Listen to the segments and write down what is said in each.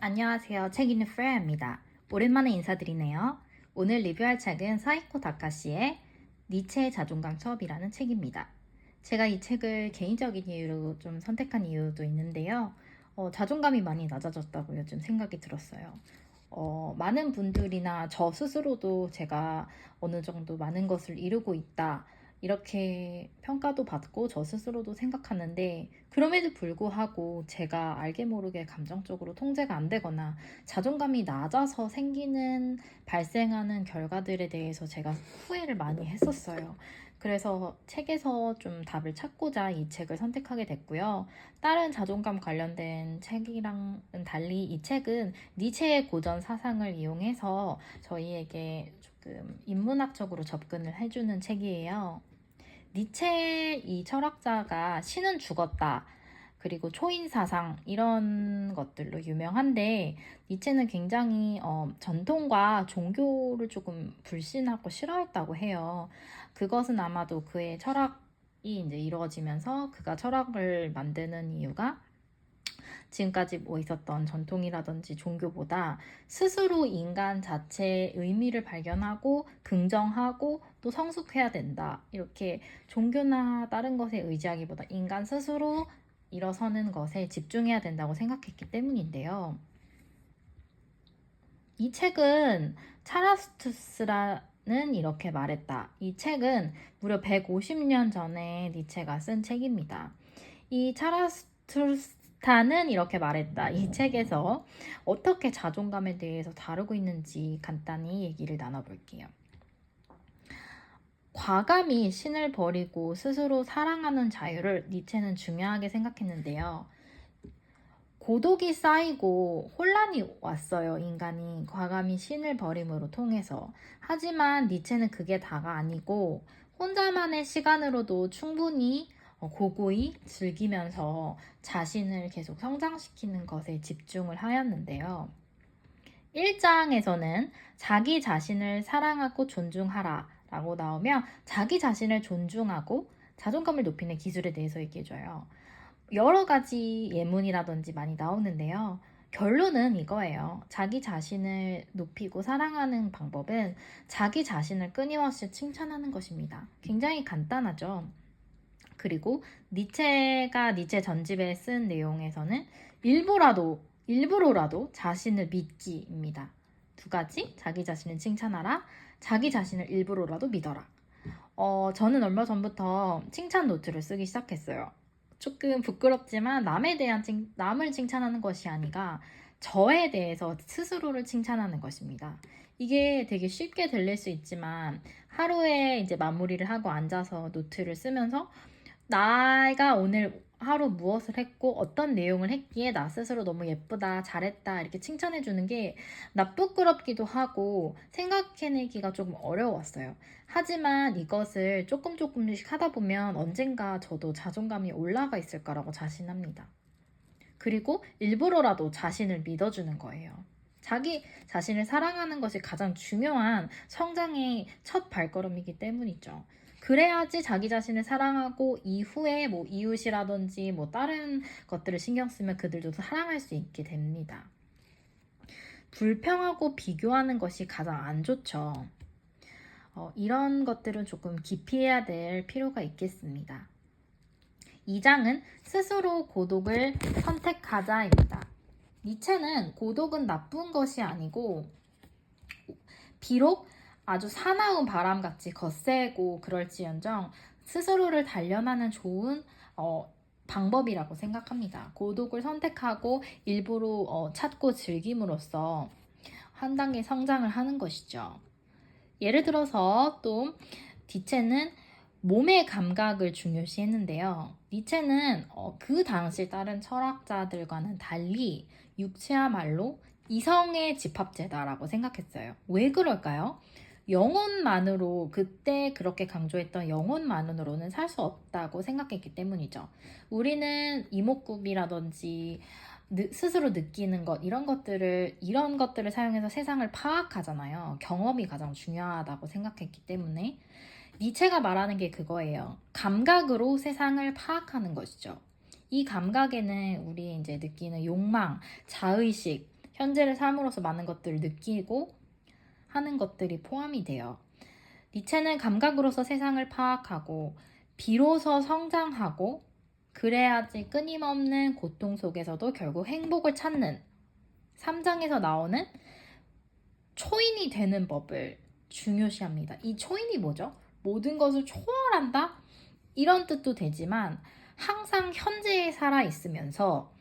안녕하세요. 책 읽는 프레야입니다. 오랜만에 인사드리네요. 오늘 리뷰할 책은 사이코 다카시의 니체의 자존감 수업이라는 책입니다. 제가 이 책을 개인적인 이유로 좀 선택한 이유도 있는데요. 자존감이 많이 낮아졌다고 요즘 생각이 들었어요. 많은 분들이나 저 스스로도 제가 어느 정도 많은 것을 이루고 있다. 이렇게 평가도 받고 저 스스로도 생각하는데 그럼에도 불구하고 제가 알게 모르게 감정적으로 통제가 안 되거나 자존감이 낮아서 발생하는 결과들에 대해서 제가 후회를 많이 했었어요. 그래서 책에서 좀 답을 찾고자 이 책을 선택하게 됐고요. 다른 자존감 관련된 책이랑은 달리 이 책은 니체의 고전 사상을 이용해서 저희에게 조금 인문학적으로 접근을 해주는 책이에요. 니체 이 철학자가 신은 죽었다. 그리고 초인사상 이런 것들로 유명한데 니체는 굉장히 전통과 종교를 조금 불신하고 싫어했다고 해요. 그것은 아마도 그의 철학이 이제 이루어지면서 그가 철학을 만드는 이유가 지금까지 뭐 있었던 전통이라든지 종교보다 스스로 인간 자체의 의미를 발견하고 긍정하고 또 성숙해야 된다. 이렇게 종교나 다른 것에 의지하기보다 인간 스스로 일어서는 것에 집중해야 된다고 생각했기 때문인데요. 이 책은 차라스투스라는 이렇게 말했다. 이 책은 무려 150년 전에 니체가 쓴 책입니다. 이 차라스투스타는 이렇게 말했다. 이 책에서 어떻게 자존감에 대해서 다루고 있는지 간단히 얘기를 나눠볼게요. 과감히 신을 버리고 스스로 사랑하는 자유를 니체는 중요하게 생각했는데요. 고독이 쌓이고 혼란이 왔어요. 인간이 과감히 신을 버림으로 통해서. 하지만 니체는 그게 다가 아니고 혼자만의 시간으로도 충분히 고고히 즐기면서 자신을 계속 성장시키는 것에 집중을 하였는데요. 1장에서는 자기 자신을 사랑하고 존중하라 라고 나오며 자기 자신을 존중하고 자존감을 높이는 기술에 대해서 얘기해줘요. 여러 가지 예문이라든지 많이 나오는데요. 결론은 이거예요. 자기 자신을 높이고 사랑하는 방법은 자기 자신을 끊임없이 칭찬하는 것입니다. 굉장히 간단하죠. 그리고 니체가 니체 전집에 쓴 내용에서는 일부러라도 자신을 믿기입니다. 두 가지, 자기 자신을 칭찬하라, 자기 자신을 일부러라도 믿어라. 저는 얼마 전부터 칭찬 노트를 쓰기 시작했어요. 조금 부끄럽지만 남을 칭찬하는 것이 아니라 저에 대해서 스스로를 칭찬하는 것입니다. 이게 되게 쉽게 들릴 수 있지만 하루에 이제 마무리를 하고 앉아서 노트를 쓰면서 나가 오늘 하루 무엇을 했고 어떤 내용을 했기에 나 스스로 너무 예쁘다, 잘했다 이렇게 칭찬해 주는 게 나 부끄럽기도 하고 생각해내기가 조금 어려웠어요. 하지만 이것을 조금씩 하다 보면 언젠가 저도 자존감이 올라가 있을 거라고 자신합니다. 그리고 일부러라도 자신을 믿어주는 거예요. 자기 자신을 사랑하는 것이 가장 중요한 성장의 첫 발걸음이기 때문이죠. 그래야지 자기 자신을 사랑하고 이후에 뭐 이웃이라든지 뭐 다른 것들을 신경 쓰면 그들도 사랑할 수 있게 됩니다. 불평하고 비교하는 것이 가장 안 좋죠. 이런 것들은 조금 기피해야 될 필요가 있겠습니다. 2장은 스스로 고독을 선택하자입니다. 니체는 고독은 나쁜 것이 아니고 비록 아주 사나운 바람같이 거세고 그럴지언정 스스로를 단련하는 좋은 방법이라고 생각합니다. 고독을 선택하고 일부러 찾고 즐김으로써 한 단계 성장을 하는 것이죠. 예를 들어서 또 니체는 몸의 감각을 중요시했는데요. 니체는 그 당시 다른 철학자들과는 달리 육체야말로 이성의 집합체다라고 생각했어요. 왜 그럴까요? 영혼만으로 그때 그렇게 강조했던 영혼만으로는 살 수 없다고 생각했기 때문이죠. 우리는 이목구비라든지 스스로 느끼는 것 이런 것들을 사용해서 세상을 파악하잖아요. 경험이 가장 중요하다고 생각했기 때문에 니체가 말하는 게 그거예요. 감각으로 세상을 파악하는 것이죠. 이 감각에는 우리 이제 느끼는 욕망, 자의식, 현재를 삶으로써 많은 것들을 느끼고 하는 것들이 포함이 돼요. 니체는 감각으로서 세상을 파악하고 비로소 성장하고 그래야지 끊임없는 고통 속에서도 결국 행복을 찾는 3장에서 나오는 초인이 되는 법을 중요시합니다. 이 초인이 뭐죠? 모든 것을 초월한다? 이런 뜻도 되지만 항상 현재에 살아 있으면서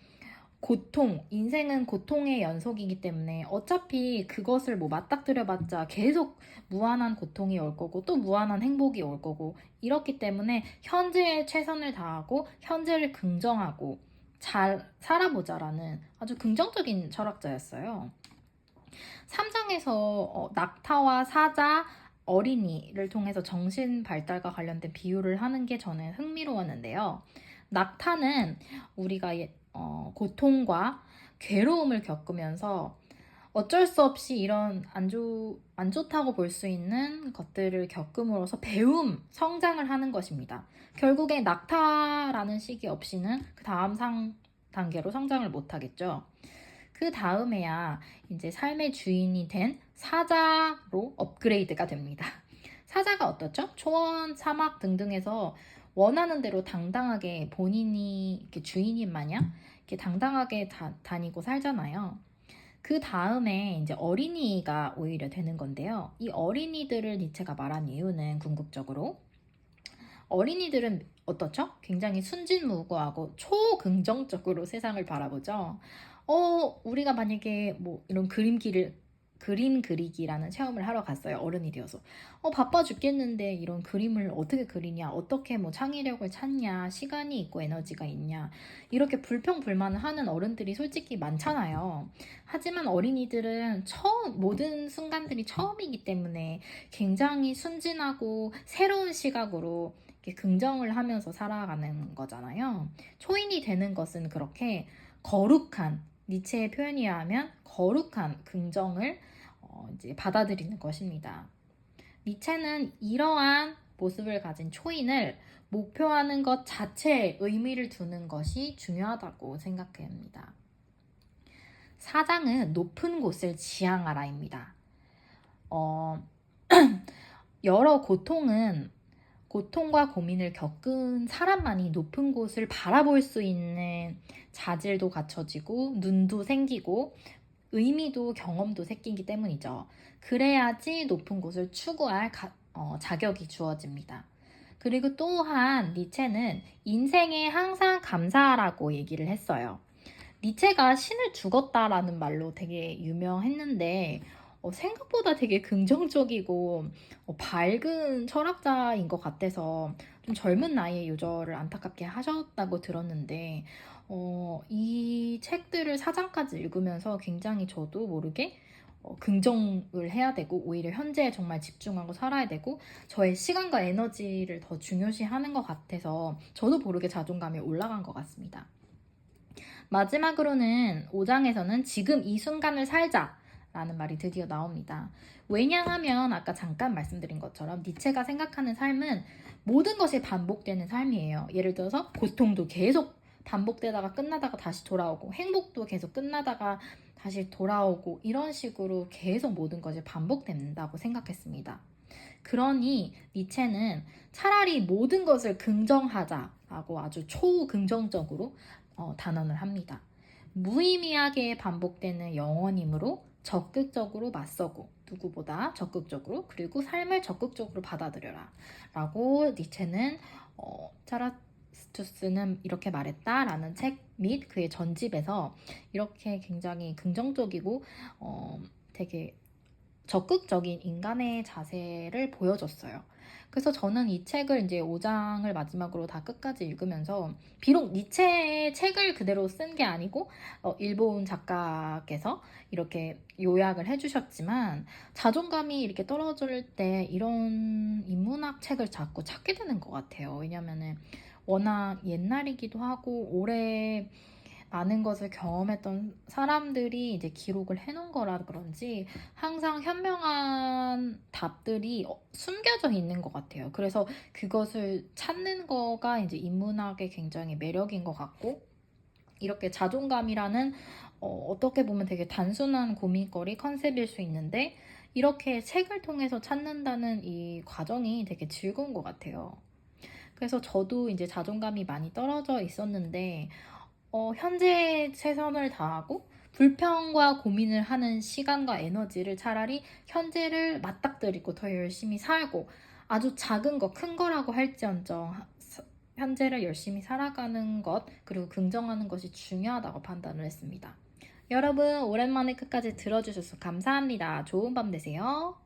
고통, 인생은 고통의 연속이기 때문에 어차피 그것을 뭐 맞닥뜨려봤자 계속 무한한 고통이 올 거고 또 무한한 행복이 올 거고 이렇기 때문에 현재에 최선을 다하고 현재를 긍정하고 잘 살아보자라는 아주 긍정적인 철학자였어요. 3장에서 낙타와 사자, 어린이를 통해서 정신 발달과 관련된 비유를 하는 게 저는 흥미로웠는데요. 낙타는 우리가 고통과 괴로움을 겪으면서 어쩔 수 없이 이런 안 좋다고 볼 수 있는 것들을 겪음으로써 배움, 성장을 하는 것입니다. 결국에 낙타라는 시기 없이는 그 다음 단계로 성장을 못하겠죠. 그 다음에야 이제 삶의 주인이 된 사자로 업그레이드가 됩니다. 사자가 어떻죠? 초원, 사막 등등에서 원하는 대로 당당하게 본인이 이렇게 주인인 마냥 이렇게 당당하게 다니고 살잖아요. 그 다음에 이제 어린이가 오히려 되는 건데요. 이 어린이들을 니체가 말한 이유는 궁극적으로 어린이들은 어떻죠? 굉장히 순진무구하고 초긍정적으로 세상을 바라보죠. 우리가 만약에 뭐 이런 그림 그리기라는 체험을 하러 갔어요. 어른이 되어서. 바빠 죽겠는데 이런 그림을 어떻게 그리냐, 어떻게 뭐 창의력을 찾냐, 시간이 있고 에너지가 있냐, 이렇게 불평불만을 하는 어른들이 솔직히 많잖아요. 하지만 어린이들은 모든 순간들이 처음이기 때문에 굉장히 순진하고 새로운 시각으로 이렇게 긍정을 하면서 살아가는 거잖아요. 초인이 되는 것은 그렇게 거룩한, 니체의 표현이야 하면 거룩한 긍정을 이제 받아들이는 것입니다. 니체는 이러한 모습을 가진 초인을 목표하는 것 자체에 의미를 두는 것이 중요하다고 생각합니다. 4장은 높은 곳을 지향하라입니다. 여러 고통과 고민을 겪은 사람만이 높은 곳을 바라볼 수 있는 자질도 갖춰지고 눈도 생기고 의미도 경험도 생기기 때문이죠. 그래야지 높은 곳을 추구할 자격이 주어집니다. 그리고 또한 니체는 인생에 항상 감사하라고 얘기를 했어요. 니체가 신을 죽었다라는 말로 되게 유명했는데 생각보다 되게 긍정적이고 밝은 철학자인 것 같아서 좀 젊은 나이에 요절을 안타깝게 하셨다고 들었는데 이 책들을 4장까지 읽으면서 굉장히 저도 모르게 긍정을 해야 되고 오히려 현재에 정말 집중하고 살아야 되고 저의 시간과 에너지를 더 중요시하는 것 같아서 저도 모르게 자존감이 올라간 것 같습니다. 마지막으로는 5장에서는 지금 이 순간을 살자 라는 말이 드디어 나옵니다. 왜냐하면 아까 잠깐 말씀드린 것처럼 니체가 생각하는 삶은 모든 것이 반복되는 삶이에요. 예를 들어서 고통도 계속 반복되다가 끝나다가 다시 돌아오고 행복도 계속 끝나다가 다시 돌아오고 이런 식으로 계속 모든 것이 반복된다고 생각했습니다. 그러니 니체는 차라리 모든 것을 긍정하자라고 아주 초긍정적으로 단언을 합니다. 무의미하게 반복되는 영원이므로 적극적으로 맞서고 누구보다 적극적으로 그리고 삶을 적극적으로 받아들여라 라고 니체는 자라투스트는 이렇게 말했다라는 책 및 그의 전집에서 이렇게 굉장히 긍정적이고 되게 적극적인 인간의 자세를 보여줬어요. 그래서 저는 이 책을 이제 5장을 마지막으로 다 끝까지 읽으면서 비록 니체의 책을 그대로 쓴 게 아니고 일본 작가께서 이렇게 요약을 해주셨지만 자존감이 이렇게 떨어질 때 이런 인문학 책을 자꾸 찾게 되는 것 같아요. 왜냐면은 워낙 옛날이기도 하고 오래 많은 것을 경험했던 사람들이 이제 기록을 해놓은 거라 그런지 항상 현명한 답들이 숨겨져 있는 것 같아요. 그래서 그것을 찾는 거가 이제 인문학의 굉장히 매력인 것 같고 이렇게 자존감이라는 어떻게 보면 되게 단순한 고민거리 컨셉일 수 있는데 이렇게 책을 통해서 찾는다는 이 과정이 되게 즐거운 것 같아요. 그래서 저도 이제 자존감이 많이 떨어져 있었는데 현재에 최선을 다하고 불평과 고민을 하는 시간과 에너지를 차라리 현재를 맞닥뜨리고 더 열심히 살고 아주 작은 거, 큰 거라고 할지언정 현재를 열심히 살아가는 것, 그리고 긍정하는 것이 중요하다고 판단을 했습니다. 여러분, 오랜만에 끝까지 들어주셔서 감사합니다. 좋은 밤 되세요.